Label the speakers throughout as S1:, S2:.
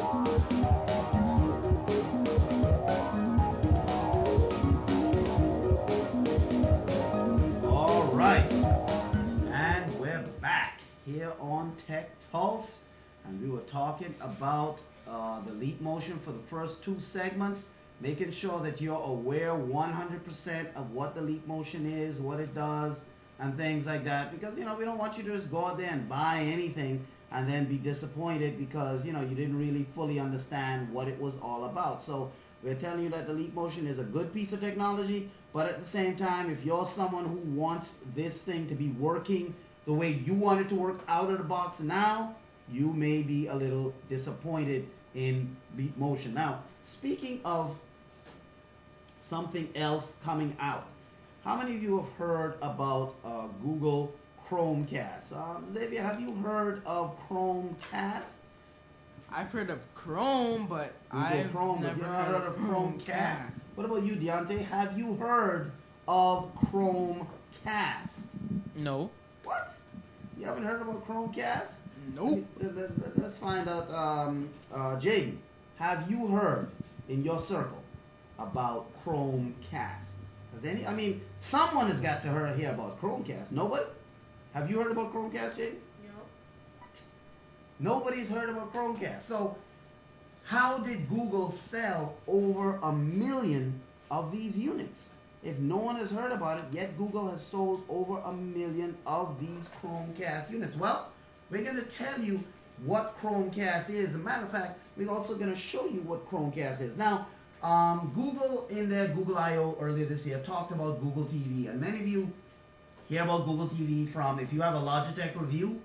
S1: All right, and we're back here on Tech Pulse, and we were talking about the leap motion for the first two segments, making sure that you're aware 100% of what the leap motion is, what it does, and things like that, because we don't want you to just go out there and buy anything and then be disappointed because you didn't really fully understand what it was all about. So we're telling you that the leap motion is a good piece of technology, but at the same time, if you're someone who wants this thing to be working the way you want it to work out of the box now, you may be a little disappointed in leap motion. Now, speaking of something else coming out, how many of you have heard about Google Chromecast? Xavier, have you heard of Chromecast?
S2: I've heard of Chrome, but I've never heard of Chromecast.
S1: What about you, Deontay? Have you heard of Chromecast?
S2: No.
S1: What? You haven't heard about Chromecast?
S2: Nope.
S1: Let's find out. Jaden, have you heard in your circle about Chromecast? Someone has got to hear about Chromecast. Nobody? Have you heard about Chromecast, Jaden? Nobody's heard about Chromecast. So, how did Google sell over 1 million of these units? If no one has heard about it, yet Google has sold over 1 million of these Chromecast units. Well, we're going to tell you what Chromecast is. As a matter of fact, we're also going to show you what Chromecast is. Now, Google, in their Google I.O. earlier this year, talked about Google TV. And many of you hear about Google TV from, if you have a Logitech review,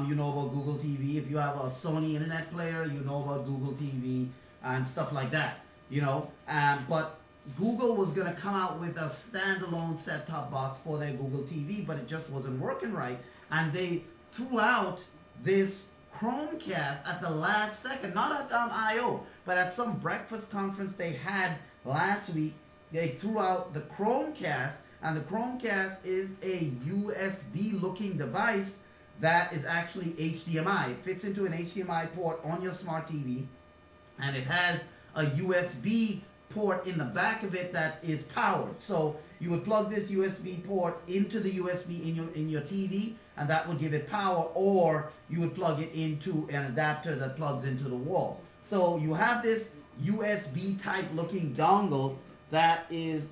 S1: you know about Google TV. If you have a Sony internet player, you know about Google TV and stuff like that, but Google was going to come out with a standalone set-top box for their Google TV, but it just wasn't working right, and they threw out this Chromecast at the last second, not at I.O., but at some breakfast conference they had last week. They threw out the Chromecast, and the Chromecast is a USB-looking device that is actually HDMI. It fits into an HDMI port on your smart TV, and it has a USB port in the back of it that is powered. So you would plug this USB port into the USB in your TV, and that would give it power, or you would plug it into an adapter that plugs into the wall. So you have this USB type looking dongle that is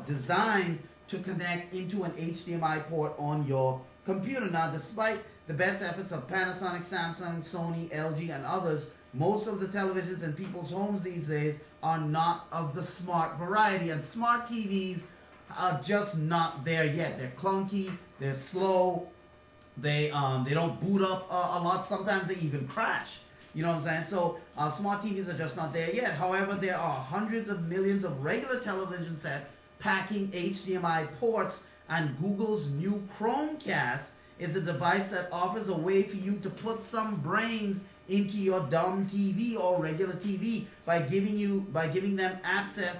S1: designed to connect into an HDMI port on your computer. Now, despite the best efforts of Panasonic, Samsung, Sony, LG, and others, most of the televisions in people's homes these days are not of the smart variety, and smart TVs are just not there yet. They're clunky, they're slow, they don't boot up a lot. Sometimes they even crash. You know what I'm saying? So smart TVs are just not there yet. However, there are hundreds of millions of regular television sets packing HDMI ports, and Google's new Chromecast is a device that offers a way for you to put some brains into your dumb TV or regular TV by giving them access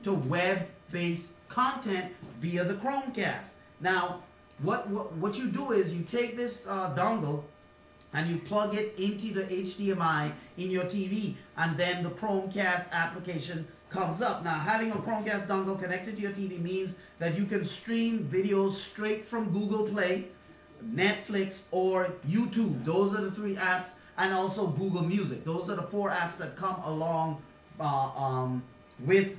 S1: to web-based content via the Chromecast. Now, what you do is you take this dongle and you plug it into the HDMI in your TV, and then the Chromecast application comes up. Now, having a Chromecast dongle connected to your TV means that you can stream videos straight from Google Play, Netflix, or YouTube. Those are the 3 apps, and also Google Music. Those are the 4 apps that come along with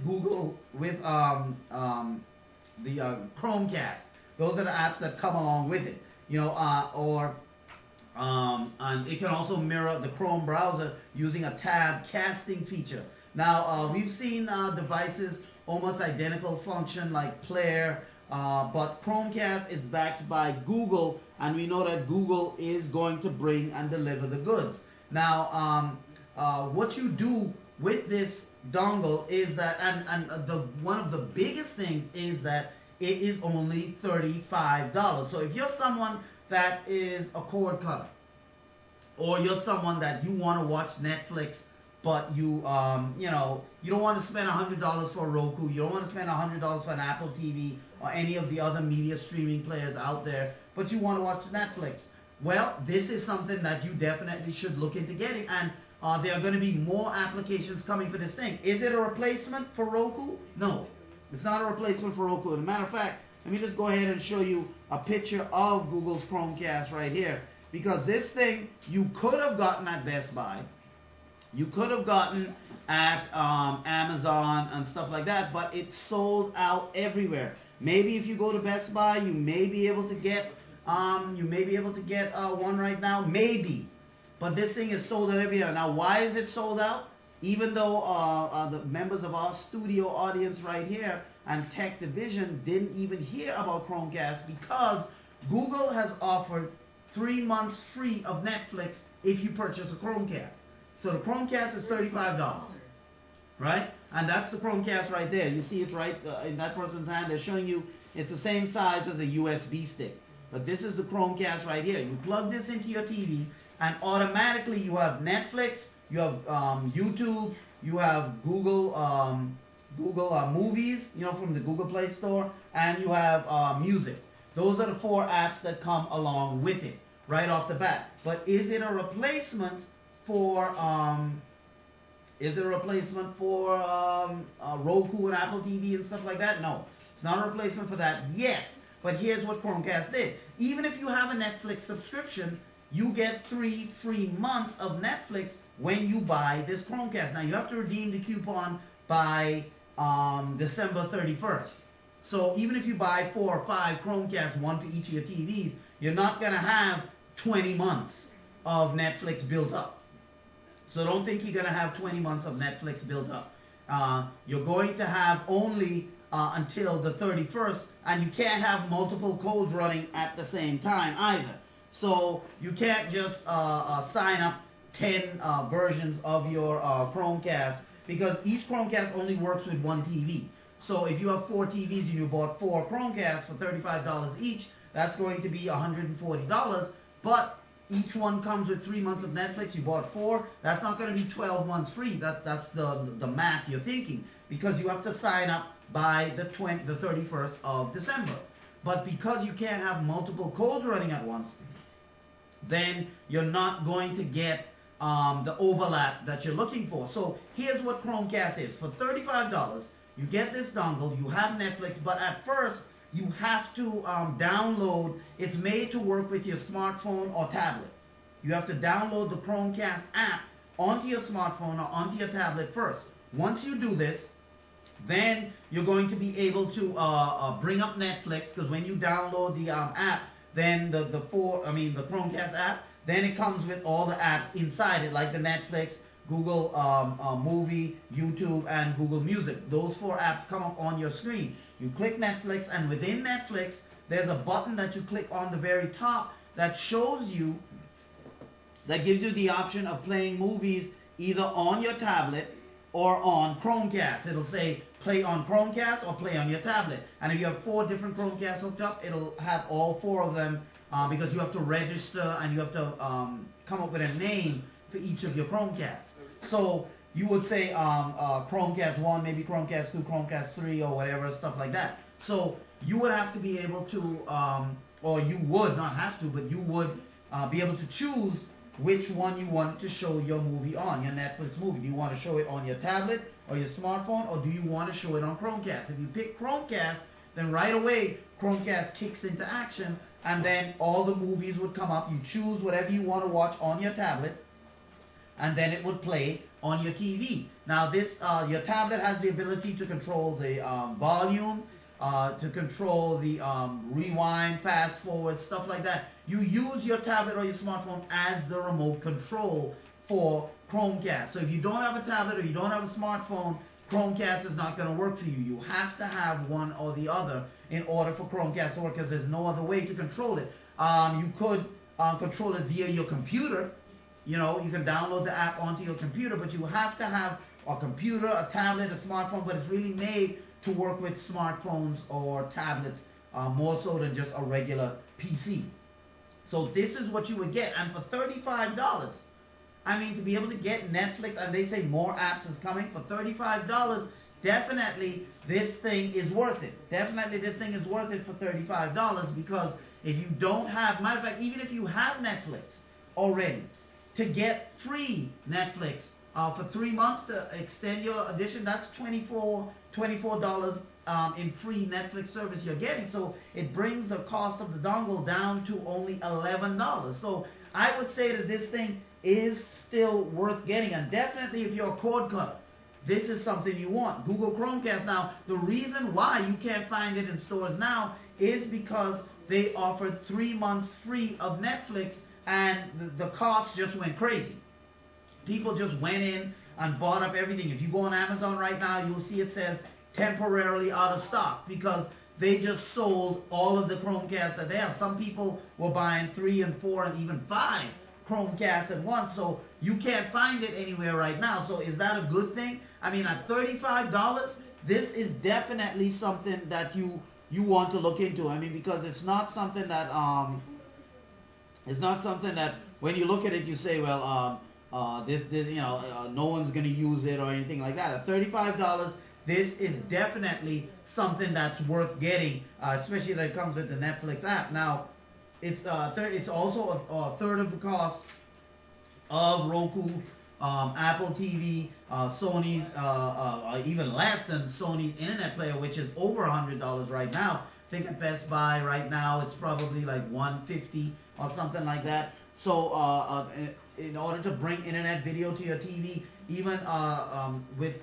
S1: the Chromecast. Those are the apps that come along with it. And it can also mirror the Chrome browser using a tab casting feature. Now, we've seen devices almost identical function like Player, but Chromecast is backed by Google, and we know that Google is going to bring and deliver the goods. Now, what you do with this dongle is that, one of the biggest things is that it is only $35. So if you're someone that is a cord cutter, or you're someone that you want to watch Netflix, but you don't want to spend $100 for a Roku, you don't want to spend $100 for an Apple TV or any of the other media streaming players out there, but you want to watch Netflix. well, this is something that you definitely should look into getting, and there are going to be more applications coming for this thing. Is it a replacement for Roku? No, it's not a replacement for Roku. As a matter of fact, let me just go ahead and show you a picture of Google's Chromecast right here, because this thing you could have gotten at Best Buy, you could have gotten at Amazon and stuff like that, but it's sold out everywhere. Maybe if you go to Best Buy, you may be able to get one right now, maybe. But this thing is sold out everywhere. Now, why is it sold out? Even though the members of our studio audience right here and Tech Division didn't even hear about Chromecast, because Google has offered 3 months free of Netflix if you purchase a Chromecast. So the Chromecast is $35, right? And that's the Chromecast right there. You see it's right in that person's hand. They're showing you it's the same size as a USB stick. But this is the Chromecast right here. You plug this into your TV, and automatically you have Netflix, you have YouTube, you have Google Movies, you know, from the Google Play Store, and you have Music. Those are the 4 apps that come along with it right off the bat. But is it a replacement for Roku and Apple TV and stuff like that? No, it's not a replacement for that yet. But here's what Chromecast did. Even if you have a Netflix subscription, you get 3 free months of Netflix when you buy this Chromecast. Now, you have to redeem the coupon by December 31st. So even if you buy 4 or 5 Chromecasts, one for each of your TVs, you're not going to have 20 months of Netflix built up. So don't think you're going to have 20 months of Netflix built up. You're going to have only until the 31st, and you can't have multiple codes running at the same time either. So you can't just sign up 10 versions of your Chromecast, because each Chromecast only works with 1 TV. So if you have 4 TVs and you bought 4 Chromecasts for $35 each, that's going to be $140. But each one comes with 3 months of Netflix. You bought 4. That's not going to be 12 months free. That's the math you're thinking, because you have to sign up by the 31st of December. But because you can't have multiple codes running at once, then you're not going to get the overlap that you're looking for. So here's what Chromecast is. For $35, you get this dongle, you have Netflix, but at first you have to download. It's made to work with your smartphone or tablet. You have to download the Chromecast app onto your smartphone or onto your tablet first. Once you do this, then you're going to be able to bring up Netflix, because when you download the app, then the Chromecast app, then it comes with all the apps inside it, like the Netflix, Google Movie, YouTube, and Google Music. Those 4 apps come up on your screen. You click Netflix, and within Netflix, there's a button that you click on the very top that shows you, that gives you the option of playing movies either on your tablet or on Chromecast. It'll say play on Chromecast or play on your tablet. And if you have 4 different Chromecasts hooked up, it'll have all 4 of them, because you have to register and you have to come up with a name for each of your Chromecasts. So you would say Chromecast 1, maybe Chromecast 2, Chromecast 3, or whatever, stuff like that. So you would have to be able to, or you would not have to, but you would be able to choose which one you want to show your movie on, your Netflix movie. Do you want to show it on your tablet or your smartphone, or do you want to show it on Chromecast? If you pick Chromecast, then right away Chromecast kicks into action, and then all the movies would come up. You choose whatever you want to watch on your tablet, and then it would play on your TV. Now this, your tablet has the ability to control the volume, to control the rewind, fast forward, stuff like that. You use your tablet or your smartphone as the remote control for Chromecast. So if you don't have a tablet or you don't have a smartphone, Chromecast is not going to work for you. You have to have one or the other in order for Chromecast to work, because there's no other way to control it. You could control it via your computer. You know, you can download the app onto your computer, but you have to have a computer, a tablet, a smartphone, but it's really made to work with smartphones or tablets more so than just a regular PC. So this is what you would get. And for $35, I mean, to be able to get Netflix, and they say more apps is coming, for $35, definitely this thing is worth it. Definitely this thing is worth it for $35, because if you don't have, matter of fact, even if you have Netflix already, to get free Netflix for 3 months to extend your edition, that's $24 in free Netflix service you're getting. So it brings the cost of the dongle down to only $11. So I would say that this thing is still worth getting, and definitely if you're a cord cutter, this is something you want. Google Chromecast. Now, the reason why you can't find it in stores now is because they offered 3 months free of Netflix, and the cost just went crazy. People just went in and bought up everything. If you go on Amazon right now, you'll see it says temporarily out of stock, because they just sold all of the Chromecasts that they have. Some people were buying 3 and 4 and even 5 Chromecasts at once, so you can't find it anywhere right now. So is that a good thing? I mean, at $35, this is definitely something that you want to look into. I mean, because it's not something that when you look at it you say, well, this no one's going to use it or anything like that. At $35, this is definitely something that's worth getting, especially that it comes with the Netflix app. Now, it's also a third of the cost of Roku, Apple TV, Sony's, even less than Sony's internet player, which is over $100 right now. I think at Best Buy right now it's probably like $150 or something like that. So in order to bring internet video to your TV, even with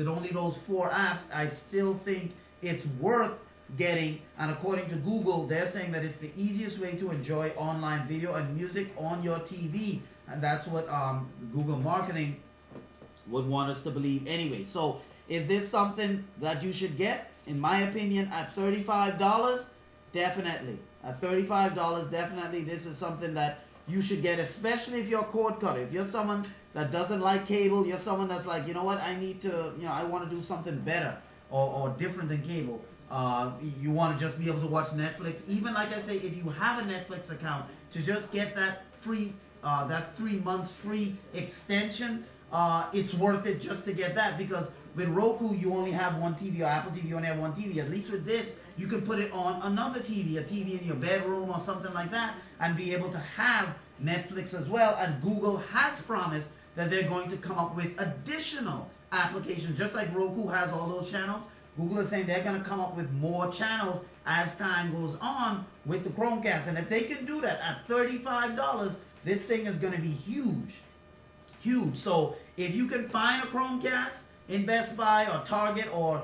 S1: only those 4 apps, I still think it's worth getting. And according to Google, they're saying that it's the easiest way to enjoy online video and music on your TV, and that's what Google marketing would want us to believe anyway. So is this something that you should get? In my opinion, at $35, definitely. At $35, definitely this is something that you should get, especially if you're a cord cutter. If you're someone that doesn't like cable, you're someone that's like, you know what, I need to, I want to do something better or different than cable. You want to just be able to watch Netflix. Even like I say, if you have a Netflix account, to just get that free, that 3 months free extension, it's worth it just to get that, because with Roku you only have one TV, or Apple TV you only have one TV. At least with this, you can put it on another TV, a TV in your bedroom or something like that, and be able to have Netflix as well. And Google has promised that they're going to come up with additional applications. Just like Roku has all those channels, Google is saying they're going to come up with more channels as time goes on with the Chromecast. And if they can do that at $35, this thing is going to be huge. Huge. So if you can find a Chromecast in Best Buy or Target or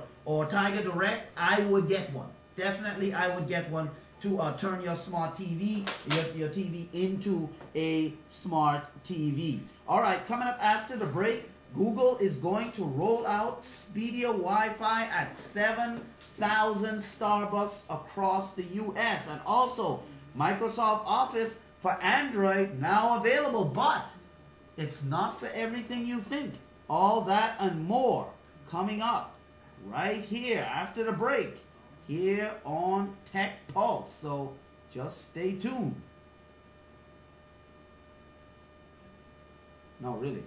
S1: Tiger Direct, I would get one. Definitely I would get one to turn your smart TV, your TV into a smart TV. Alright, coming up after the break, Google is going to roll out speedier Wi-Fi at 7,000 Starbucks across the U.S. And also, Microsoft Office for Android now available, but it's not for everything you think. All that and more coming up right here after the break, here on Tech Pulse. So just stay tuned. No, really,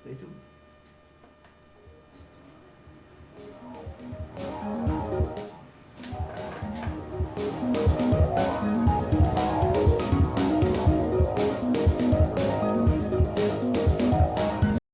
S1: stay tuned.